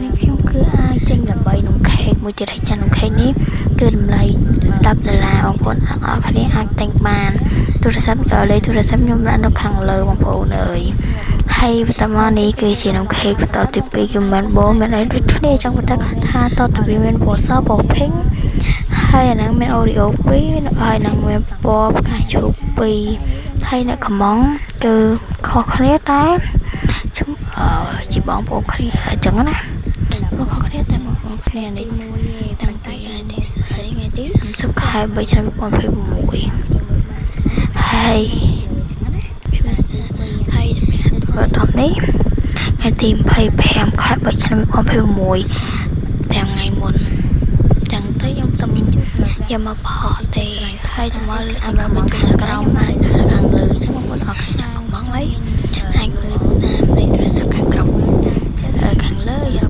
នេះខ្ញុំគឺអាចចេញដើម្បីនំខេកមួយទៀតហើយចានំខេកនេះគឺតម្លៃ$10បងប្អូនអរគ្នាអាចទិញបានទូរស័ព្ទលេខទូរស័ព្ទខ្ញុំដាក់នៅខាងលើបងប្អូនអើយហើយបន្តមកនេះគឺជានំខេកបន្តទី2គឺមិនបូមានអីដូចគ្នាចង់បន្តថាតទៅវាមានពណ៌សពណ៌ pink ហើយអាហ្នឹងមាន Oreo 2ហើយនឹងមានពណ៌ផ្កាឈូក2ហើយនៅកំងគឺខុសគ្នាតែជាបងប្អូនគ្នាអញ្ចឹងណាបងប្អូនគ្នាតែបងប្អូនគ្នានេះតាំងពីថ្ងៃទី30ខែ3ឆ្នាំ2026ហើយបន្តនេះថ្ងៃទី25ខែ3ឆ្នាំ2026 5ថ្ងៃមុនចឹងទៅខ្ញុំមកបោះទេហើយទៅមកអារម្មណ៍ក្រោមមកខាងលើចឹងបងប្អូនអរគុណបងហើយ